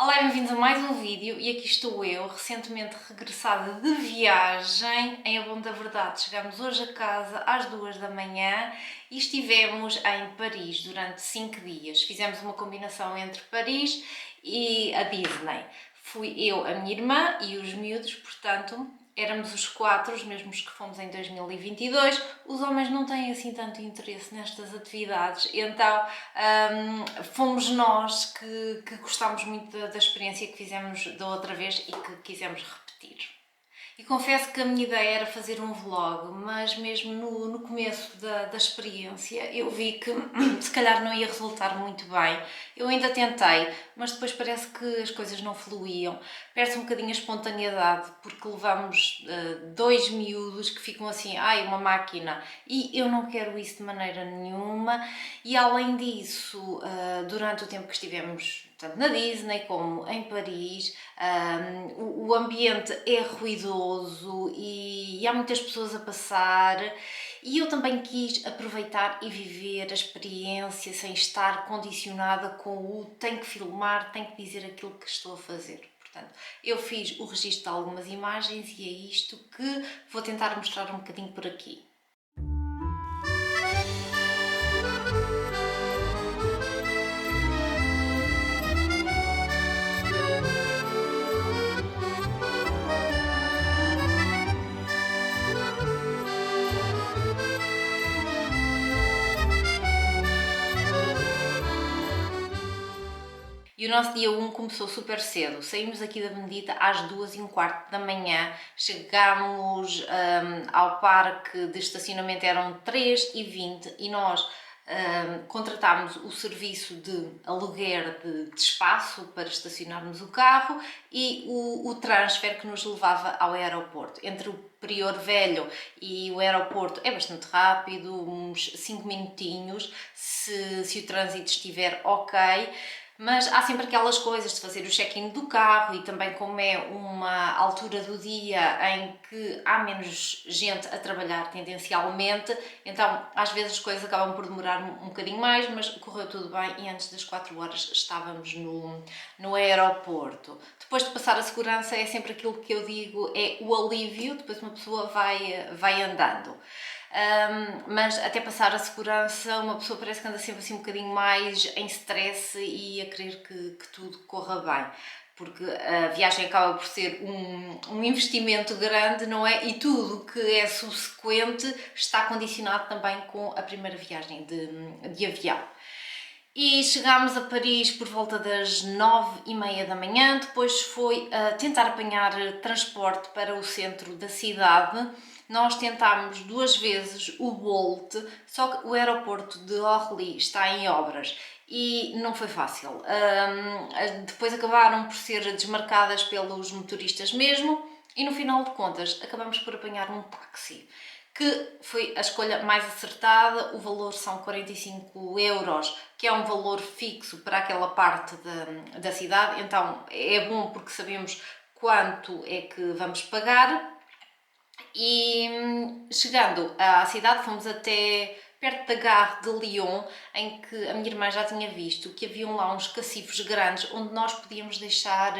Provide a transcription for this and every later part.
Olá e bem-vindos a mais um vídeo e aqui estou eu, recentemente regressada de viagem em Abondo da Verdade. Chegámos hoje a casa às 2 da manhã e estivemos em Paris durante 5 dias. Fizemos uma combinação entre Paris e a Disney. Fui eu, a minha irmã e os miúdos, portanto, éramos os quatro, os mesmos que fomos em 2022. Os homens não têm assim tanto interesse nestas atividades, então fomos nós que gostámos muito da experiência que fizemos da outra vez e que quisemos repetir. E confesso que a minha ideia era fazer um vlog, mas mesmo no começo da experiência eu vi que se calhar não ia resultar muito bem. Eu ainda tentei, mas depois parece que as coisas não fluíam. Perde-se um bocadinho a espontaneidade, porque levamos dois miúdos que ficam assim, ai, uma máquina, e eu não quero isso de maneira nenhuma. E além disso, durante o tempo que estivemos tanto na Disney como em Paris, o ambiente é ruidoso e há muitas pessoas a passar, e eu também quis aproveitar e viver a experiência sem estar condicionada com o tenho que filmar, tenho que dizer aquilo que estou a fazer. Portanto, eu fiz o registro de algumas imagens e é isto que vou tentar mostrar um bocadinho por aqui. E o nosso dia 1 começou super cedo. Saímos aqui da Benedita às 2h15 da manhã. Chegámos ao parque de estacionamento, eram 3h20 e nós contratámos o serviço de aluguer de espaço para estacionarmos o carro e o transfer que nos levava ao aeroporto. Entre o Prior Velho e o aeroporto é bastante rápido, uns 5 minutinhos, se o trânsito estiver ok. Mas há sempre aquelas coisas de fazer o check-in do carro e também como é uma altura do dia em que há menos gente a trabalhar tendencialmente, então às vezes as coisas acabam por demorar um bocadinho mais, mas correu tudo bem e antes das 4 horas estávamos no aeroporto. Depois de passar a segurança é sempre aquilo que eu digo, é o alívio, depois uma pessoa vai andando. Mas até passar a segurança uma pessoa parece que anda sempre assim um bocadinho mais em stress e a querer que tudo corra bem, porque a viagem acaba por ser um investimento grande, não é? E tudo que é subsequente está condicionado também com a primeira viagem de avião. E chegámos a Paris por volta das 9h30 da manhã, depois foi tentar apanhar transporte para o centro da cidade. Nós tentámos 2 vezes o Bolt, só que o aeroporto de Orly está em obras e não foi fácil. Depois acabaram por ser desmarcadas pelos motoristas mesmo e no final de contas acabamos por apanhar um táxi, que foi a escolha mais acertada. O valor são 45€, que é um valor fixo para aquela parte da cidade, então é bom porque sabemos quanto é que vamos pagar. E chegando à cidade fomos até perto da Gare de Lyon, em que a minha irmã já tinha visto que haviam lá uns cacifos grandes onde nós podíamos deixar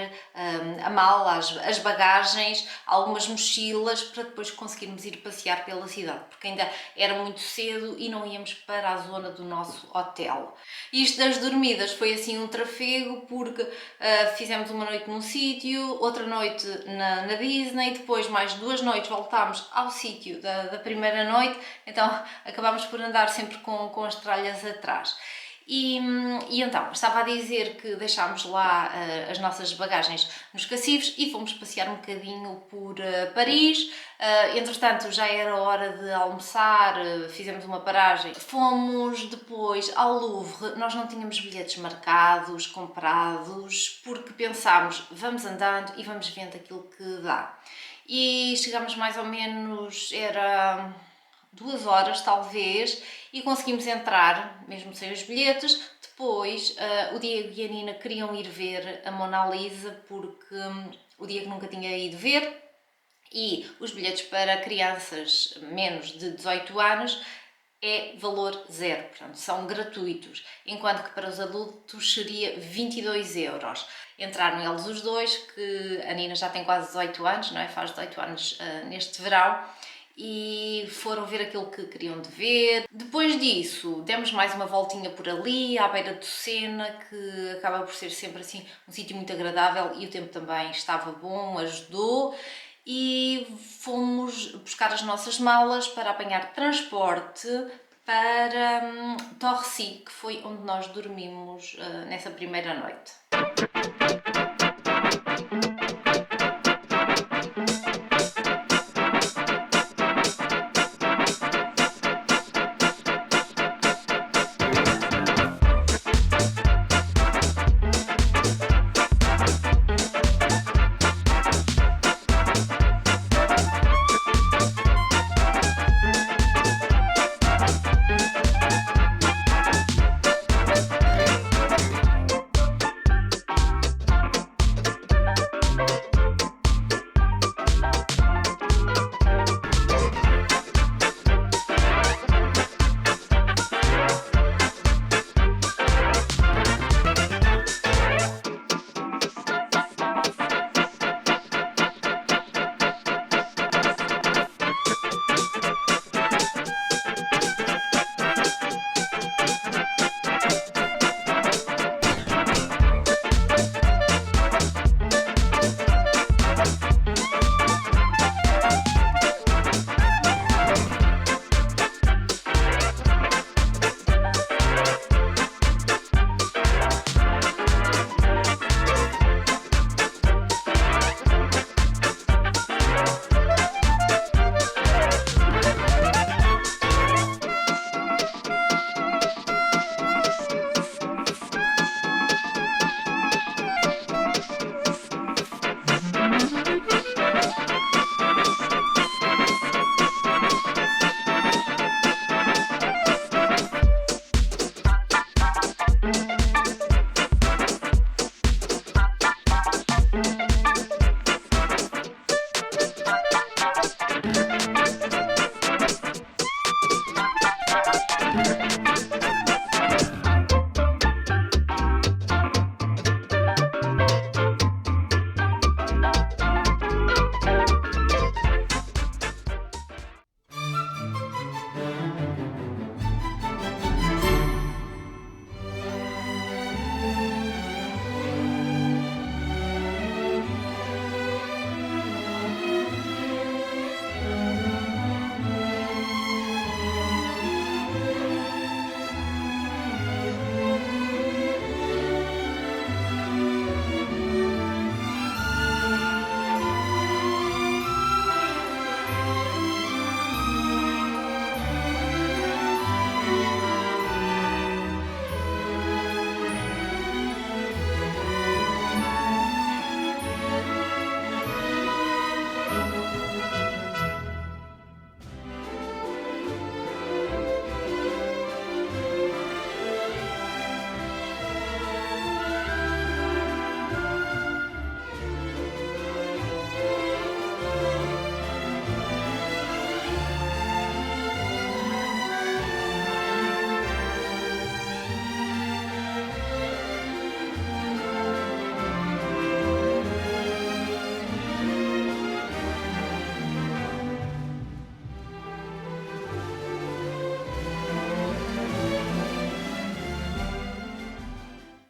a mala, as bagagens, algumas mochilas para depois conseguirmos ir passear pela cidade, porque ainda era muito cedo e não íamos para a zona do nosso hotel. E isto das dormidas foi assim um trafego, porque fizemos uma noite num sítio, outra noite na Disney, depois mais 2 noites voltámos ao sítio da primeira noite, então acabámos por andar sempre com as tralhas atrás. E então, estava a dizer que deixámos lá as nossas bagagens nos cacifes e fomos passear um bocadinho por Paris. Entretanto, já era hora de almoçar, fizemos uma paragem. Fomos depois ao Louvre. Nós não tínhamos bilhetes marcados, comprados, porque pensámos, vamos andando e vamos vendo aquilo que dá. E chegámos mais ou menos, era 2 horas talvez, e conseguimos entrar, mesmo sem os bilhetes. Depois o Diego e a Nina queriam ir ver a Mona Lisa, porque o Diego nunca tinha ido ver, e os bilhetes para crianças menos de 18 anos é valor zero, portanto são gratuitos, enquanto que para os adultos seria 22 euros. Entraram eles os dois, que a Nina já tem quase 18 anos, não é? Faz 18 anos neste verão, e foram ver aquilo que queriam de ver. Depois disso, demos mais uma voltinha por ali, à beira do Sena, que acaba por ser sempre assim um sítio muito agradável e o tempo também estava bom, ajudou. E fomos buscar as nossas malas para apanhar transporte para Torre, que foi onde nós dormimos nessa primeira noite.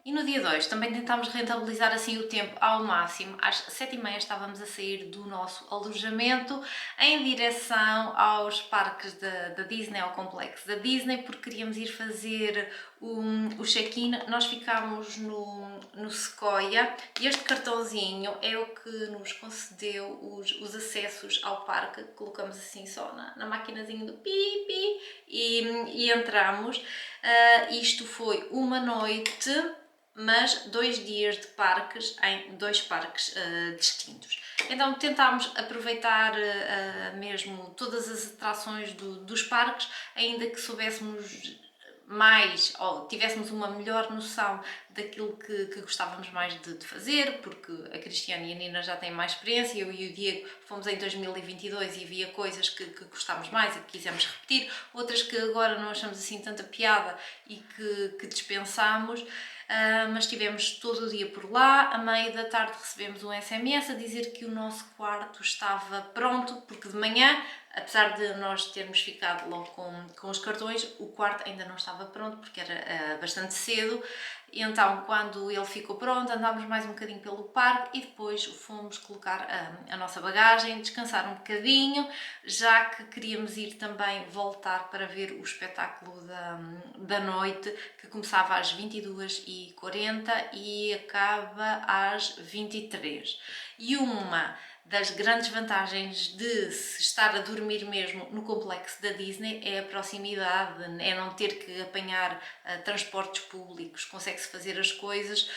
E no dia 2 também tentámos rentabilizar assim o tempo ao máximo. Às 7h30 estávamos a sair do nosso alojamento em direção aos parques da Disney, ao complexo da Disney, porque queríamos ir fazer o check-in. Nós ficámos no Sequoia e este cartãozinho é o que nos concedeu os acessos ao parque. Colocamos assim só na maquinazinha do pipi e entramos. Isto foi uma noite, mas 2 dias de parques em 2 parques distintos. Então tentámos aproveitar mesmo todas as atrações dos parques, ainda que soubéssemos mais, ou tivéssemos uma melhor noção daquilo que gostávamos mais de fazer, porque a Cristiana e a Nina já têm mais experiência, eu e o Diego fomos em 2022 e havia coisas que gostámos mais e que quisemos repetir, outras que agora não achamos assim tanta piada e que dispensámos. Mas estivemos todo o dia por lá. À meia da tarde recebemos um SMS a dizer que o nosso quarto estava pronto, porque de manhã, apesar de nós termos ficado logo com os cartões, o quarto ainda não estava pronto, porque era bastante cedo. E então, quando ele ficou pronto, andámos mais um bocadinho pelo parque e depois fomos colocar a nossa bagagem, descansar um bocadinho, já que queríamos ir também voltar para ver o espetáculo da noite, que começava às 22h40 e acaba às 23h. E uma das grandes vantagens de se estar a dormir mesmo no complexo da Disney é a proximidade, é não ter que apanhar transportes públicos, consegue-se fazer as coisas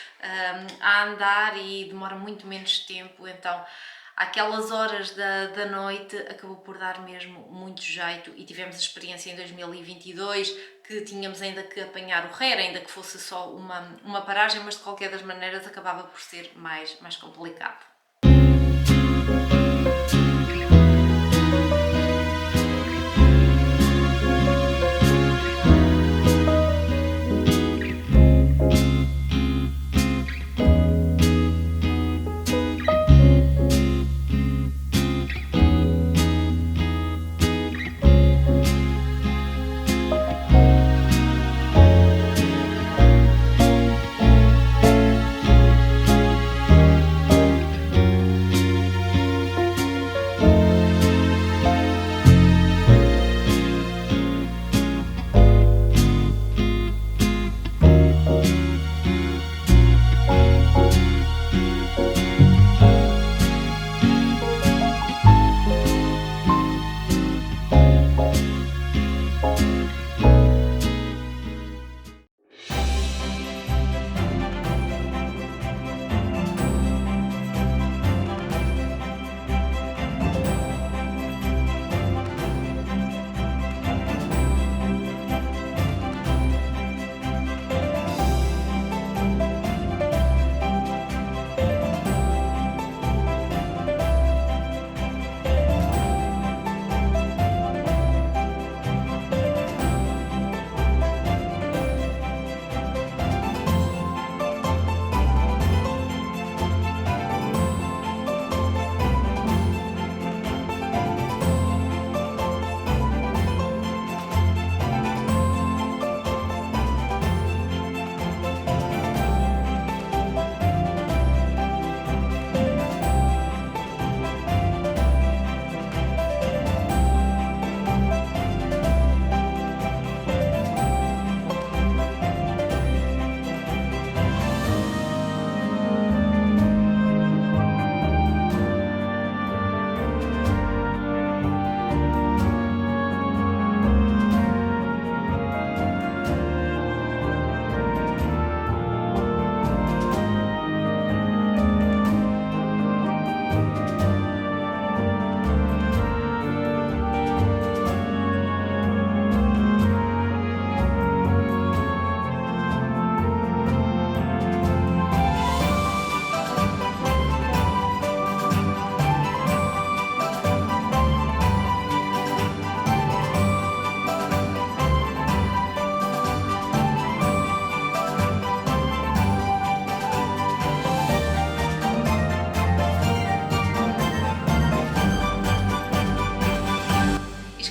a andar e demora muito menos tempo, então aquelas horas da noite acabou por dar mesmo muito jeito e tivemos a experiência em 2022 que tínhamos ainda que apanhar o RER, ainda que fosse só uma paragem, mas de qualquer das maneiras acabava por ser mais complicado.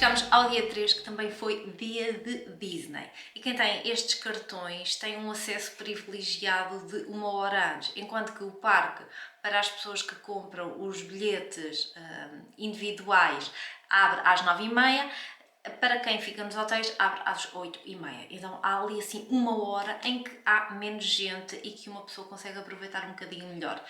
Chegamos ao dia 3, que também foi dia de Disney. E quem tem estes cartões tem um acesso privilegiado de 1 hora antes, enquanto que o parque, para as pessoas que compram os bilhetes individuais, abre às 9h30, para quem fica nos hotéis abre às 8h30. Então há ali assim 1 hora em que há menos gente e que uma pessoa consegue aproveitar um bocadinho melhor.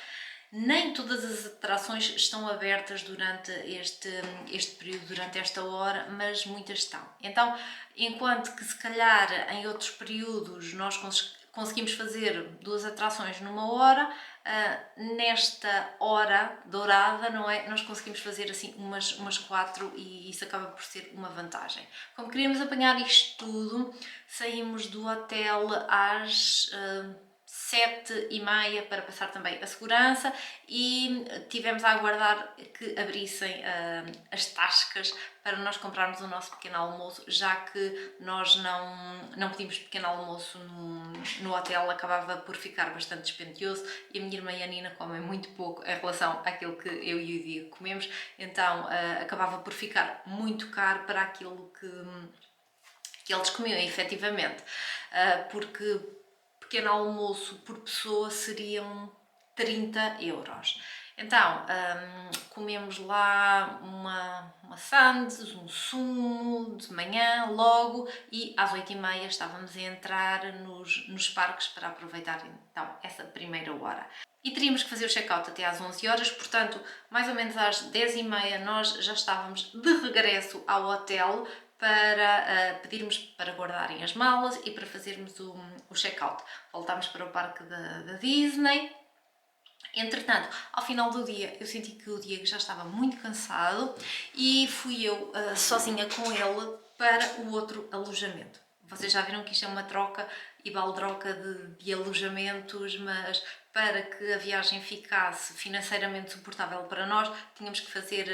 Nem todas as atrações estão abertas durante este período, durante esta hora, mas muitas estão. Então, enquanto que se calhar em outros períodos nós conseguimos fazer 2 atrações numa hora, nesta hora dourada, não é? Nós conseguimos fazer assim umas 4 e isso acaba por ser uma vantagem. Como queríamos apanhar isto tudo, saímos do hotel às 7h30 para passar também a segurança e tivemos a aguardar que abrissem as tascas para nós comprarmos o nosso pequeno almoço, já que nós não pedimos pequeno almoço no hotel, acabava por ficar bastante dispendioso e a minha irmã e a Nina comem muito pouco em relação àquilo que eu e o Diego comemos, então acabava por ficar muito caro para aquilo que eles comiam, efetivamente, porque pequeno almoço por pessoa seriam 30€. Então, comemos lá uma sandes, um sumo de manhã, logo, e às 8h30 estávamos a entrar nos parques para aproveitar então essa primeira hora. E teríamos que fazer o check-out até às 11h, portanto, mais ou menos às 10h30 nós já estávamos de regresso ao hotel para pedirmos para guardarem as malas e para fazermos o check-out. Voltámos para o parque da Disney. Entretanto, ao final do dia, eu senti que o Diego já estava muito cansado e fui eu sozinha com ele para o outro alojamento. Vocês já viram que isto é uma troca e baldroca de alojamentos, mas para que a viagem ficasse financeiramente suportável para nós, tínhamos que fazer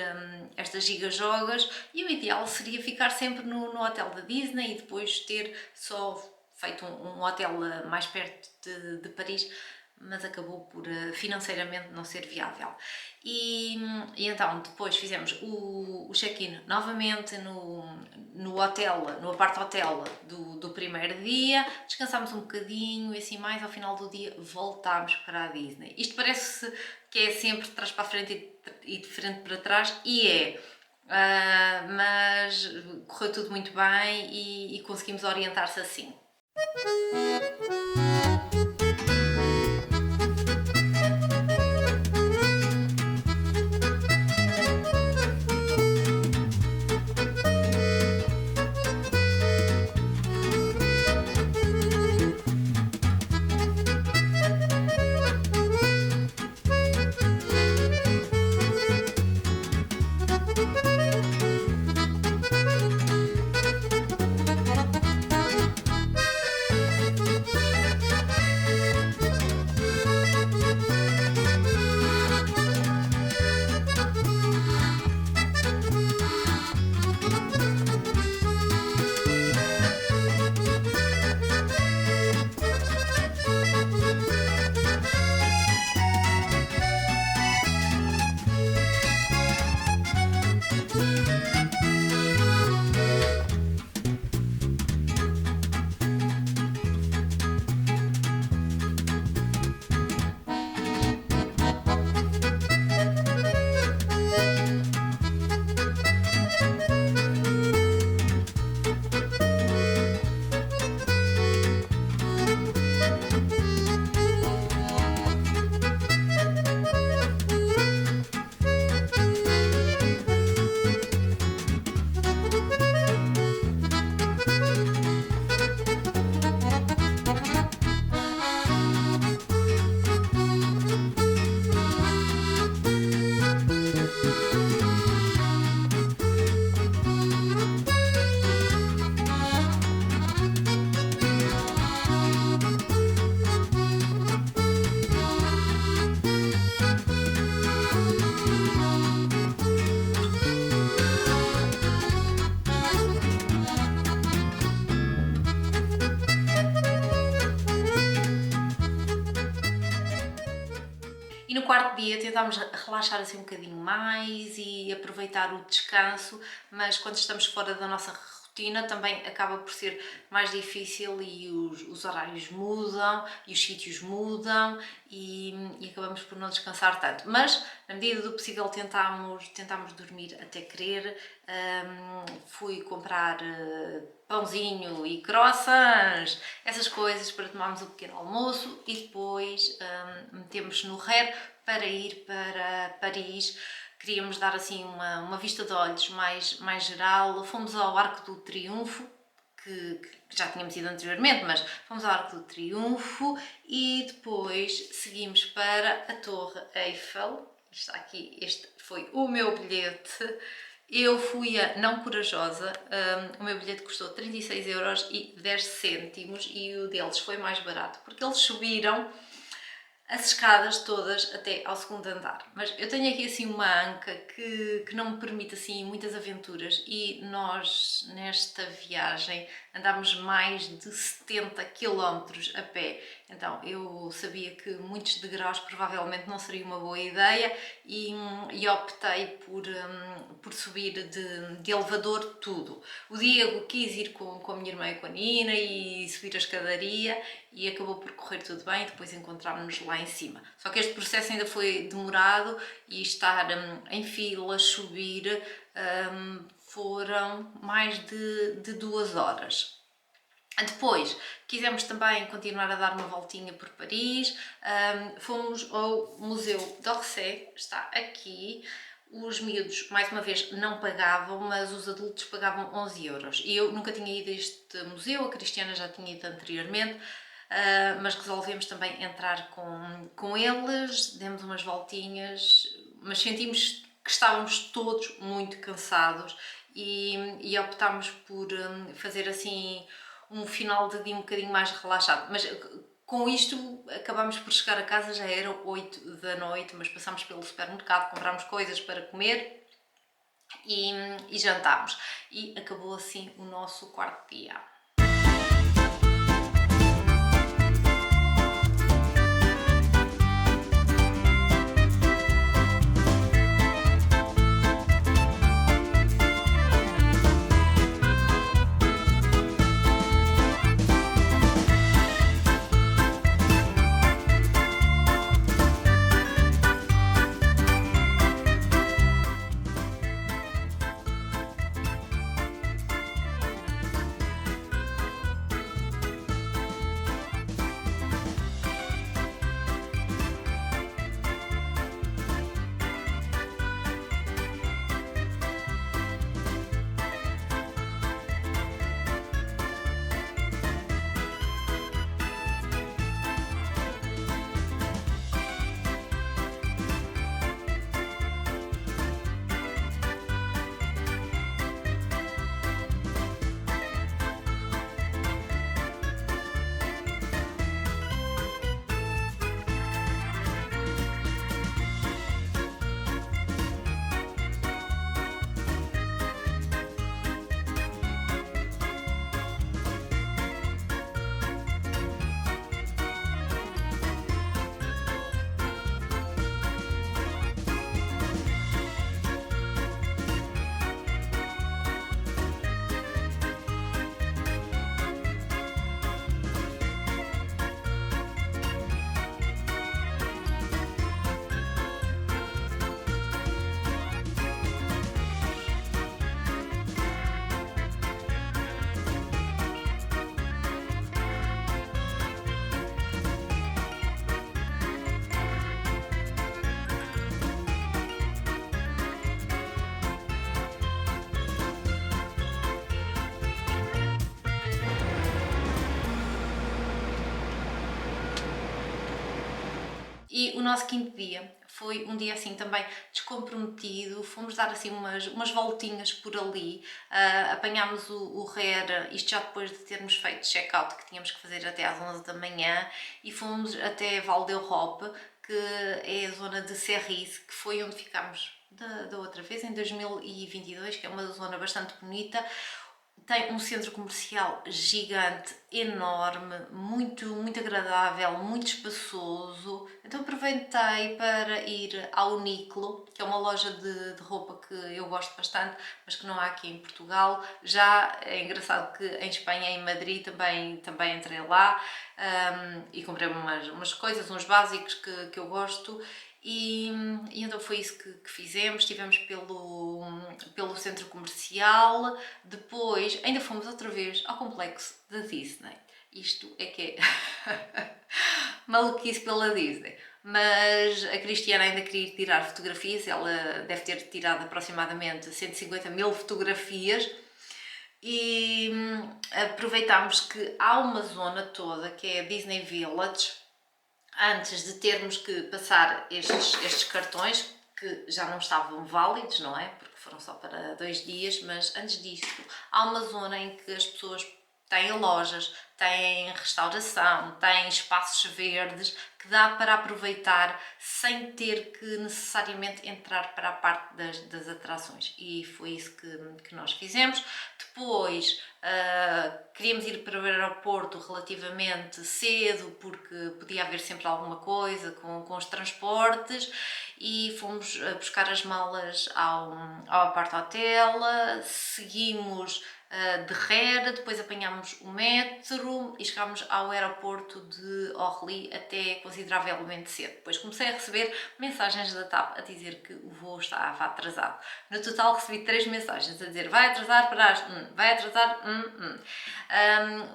estas gigajogas e o ideal seria ficar sempre no hotel da Disney e depois ter só feito um hotel mais perto de Paris, mas acabou por financeiramente não ser viável. E então depois fizemos o check-in novamente no hotel, no apart-hotel do primeiro dia, descansámos um bocadinho e assim mais, ao final do dia voltámos para a Disney. Isto parece que é sempre de trás para a frente e de frente para trás, e é. Mas correu tudo muito bem e conseguimos orientar-se assim. E no quarto dia tentámos relaxar assim um bocadinho mais e aproveitar o descanso, mas quando estamos fora da nossa rotina também acaba por ser mais difícil e os horários mudam e os sítios mudam e acabamos por não descansar tanto. Mas, na medida do possível, tentámos dormir até querer. Fui comprar pãozinho e croissants, essas coisas para tomarmos o pequeno almoço e depois metemos no RER para ir para Paris. Queríamos dar assim uma vista de olhos mais geral. Fomos ao Arco do Triunfo, que já tínhamos ido anteriormente, mas fomos ao Arco do Triunfo e depois seguimos para a Torre Eiffel. Está aqui, este foi o meu bilhete. Eu fui a não corajosa, o meu bilhete custou 36,10€ e o deles foi mais barato, porque eles subiram as escadas todas até ao segundo andar. Mas eu tenho aqui assim uma anca que não me permite assim muitas aventuras e nós nesta viagem andámos mais de 70 km a pé. Então eu sabia que muitos degraus provavelmente não seria uma boa ideia e optei por subir de elevador tudo. O Diego quis ir com a minha irmã e com a Nina e subir a escadaria e acabou por correr tudo bem, depois encontrámos-nos lá em cima. Só que este processo ainda foi demorado e estar em fila, subir, foram mais de 2 horas. Depois quisemos também continuar a dar uma voltinha por Paris, fomos ao Museu d'Orsay, está aqui. Os miúdos, mais uma vez, não pagavam, mas os adultos pagavam 11€. E eu nunca tinha ido a este museu, a Cristiana já tinha ido anteriormente, mas resolvemos também entrar com eles, demos umas voltinhas, mas sentimos que estávamos todos muito cansados e optámos por fazer assim um final de dia um bocadinho mais relaxado. Mas com isto acabámos por chegar a casa, já eram 8 da noite, mas passámos pelo supermercado, comprámos coisas para comer e jantámos. E acabou assim o nosso quarto dia. E o nosso quinto dia foi um dia assim também descomprometido, fomos dar assim umas voltinhas por ali, apanhámos o RER, isto já depois de termos feito check-out que tínhamos que fazer até às 11 da manhã e fomos até Val d'Europe, que é a zona de Serris, que foi onde ficámos da outra vez, em 2022, que é uma zona bastante bonita. Tem um centro comercial gigante, enorme, muito agradável, muito espaçoso. Então aproveitei para ir ao Uniqlo, que é uma loja de roupa que eu gosto bastante, mas que não há aqui em Portugal. Já é engraçado que em Espanha, em Madrid, também entrei lá e comprei umas coisas, uns básicos que eu gosto. E então foi isso que fizemos, estivemos pelo centro comercial, depois ainda fomos outra vez ao complexo da Disney. Isto é que é maluquice pela Disney. Mas a Cristiana ainda queria tirar fotografias, ela deve ter tirado aproximadamente 150 mil fotografias. e aproveitámos que há uma zona toda que é a Disney Village, antes de termos que passar estes cartões, que já não estavam válidos, não é? Porque foram só para 2 dias, mas antes disso há uma zona em que as pessoas têm lojas, têm restauração, têm espaços verdes que dá para aproveitar sem ter que necessariamente entrar para a parte das atrações, e foi isso que nós fizemos. Depois queríamos ir para o aeroporto relativamente cedo porque podia haver sempre alguma coisa com os transportes, e fomos buscar as malas ao apart-hotel, seguimos de Rera, depois apanhámos o metro e chegámos ao aeroporto de Orly até consideravelmente cedo. Depois comecei a receber mensagens da TAP a dizer que o voo estava atrasado. No total recebi 3 mensagens a dizer vai atrasar para as... vai atrasar...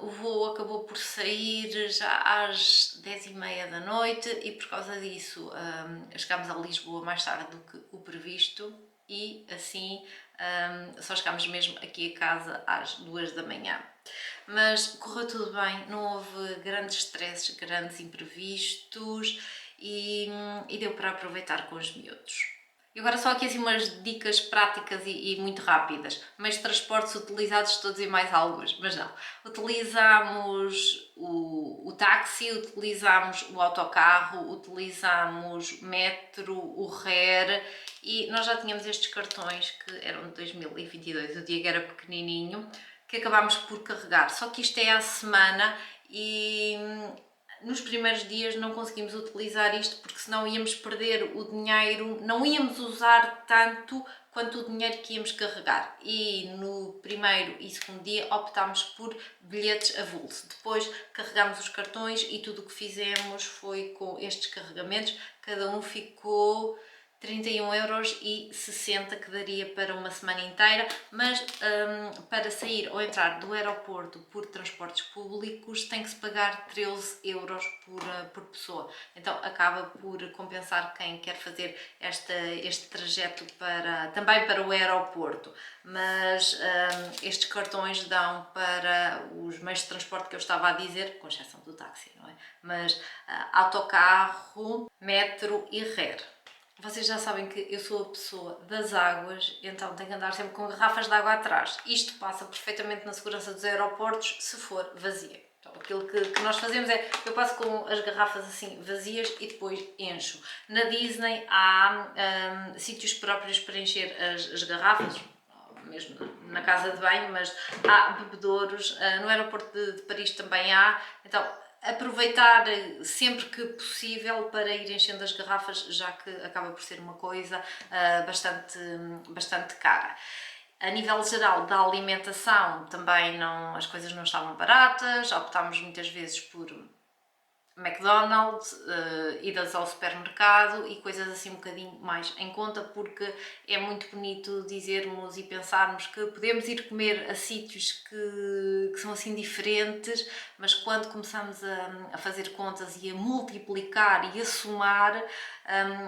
o voo acabou por sair já às 10h30 da noite e por causa disso chegámos a Lisboa mais tarde do que o previsto, e assim só chegámos mesmo aqui a casa às 2 da manhã. Mas correu tudo bem, não houve grandes stresses, grandes imprevistos, e deu para aproveitar com os miúdos. E agora só aqui assim umas dicas práticas e muito rápidas. Meios de transportes utilizados todos e mais alguns, mas não. Utilizamos o táxi, utilizamos o autocarro, utilizamos metro, o RER, e nós já tínhamos estes cartões que eram de 2022, o Diego era pequenininho, que acabámos por carregar. Só que isto é à semana e nos primeiros dias não conseguimos utilizar isto porque senão íamos perder o dinheiro, não íamos usar tanto quanto o dinheiro que íamos carregar, e no primeiro e segundo dia optámos por bilhetes avulso. Depois carregámos os cartões e tudo o que fizemos foi com estes carregamentos, cada um ficou 31,60 €, que daria para uma semana inteira, mas para sair ou entrar do aeroporto por transportes públicos tem que se pagar 13 € por pessoa, então acaba por compensar quem quer fazer este trajeto também para o aeroporto, mas estes cartões dão para os meios de transporte que eu estava a dizer, com exceção do táxi, não é? Mas autocarro, metro e RER. Vocês já sabem que eu sou a pessoa das águas, então tenho que andar sempre com garrafas de água atrás. Isto passa perfeitamente na segurança dos aeroportos se for vazia. Então, aquilo que nós fazemos é, eu passo com as garrafas assim vazias e depois encho. Na Disney há sítios próprios para encher as garrafas, mesmo na casa de banho, mas há bebedouros, no aeroporto de Paris também há, então aproveitar sempre que possível para ir enchendo as garrafas, já que acaba por ser uma coisa bastante cara. A nível geral da alimentação também as coisas não estavam baratas, optámos muitas vezes por McDonald's, idas ao supermercado e coisas assim um bocadinho mais em conta, porque é muito bonito dizermos e pensarmos que podemos ir comer a sítios que são assim diferentes, mas quando começamos a fazer contas e a multiplicar e a somar,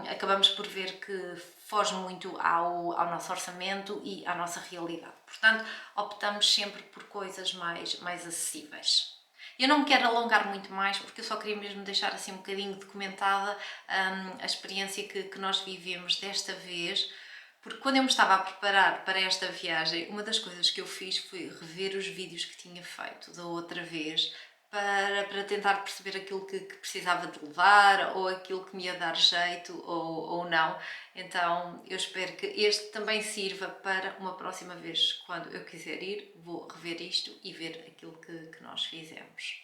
acabamos por ver que foge muito ao nosso orçamento e à nossa realidade. Portanto, optamos sempre por coisas mais acessíveis. Eu não me quero alongar muito mais porque eu só queria mesmo deixar assim um bocadinho documentada a experiência que nós vivemos desta vez, porque quando eu me estava a preparar para esta viagem, uma das coisas que eu fiz foi rever os vídeos que tinha feito da outra vez para tentar perceber aquilo que precisava de levar ou aquilo que me ia dar jeito ou não. Então eu espero que este também sirva para uma próxima vez, quando eu quiser ir, vou rever isto e ver aquilo que nós fizemos.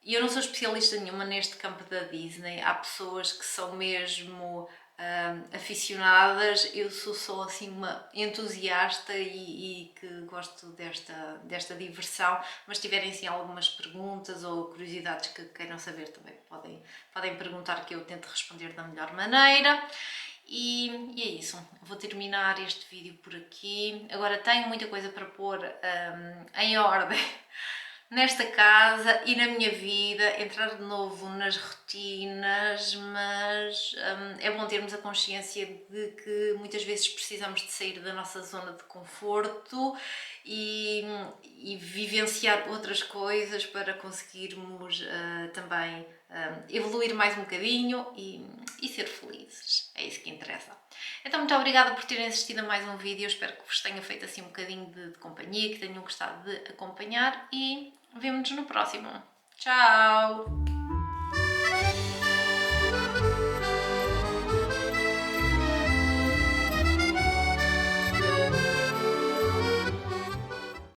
E eu não sou especialista nenhuma neste campo da Disney, há pessoas que são mesmo aficionadas, eu sou só assim uma entusiasta e que gosto desta diversão, mas se tiverem assim algumas perguntas ou curiosidades que queiram saber também podem perguntar, que eu tento responder da melhor maneira. E é isso, vou terminar este vídeo por aqui. Agora tenho muita coisa para pôr em ordem nesta casa e na minha vida, entrar de novo nas rotinas, mas é bom termos a consciência de que muitas vezes precisamos de sair da nossa zona de conforto e vivenciar outras coisas para conseguirmos também evoluir mais um bocadinho e ser felizes. É isso que interessa. Então, muito obrigada por terem assistido a mais um vídeo. Eu espero que vos tenha feito assim um bocadinho de companhia, que tenham gostado de acompanhar e vemo-nos no próximo. Tchau!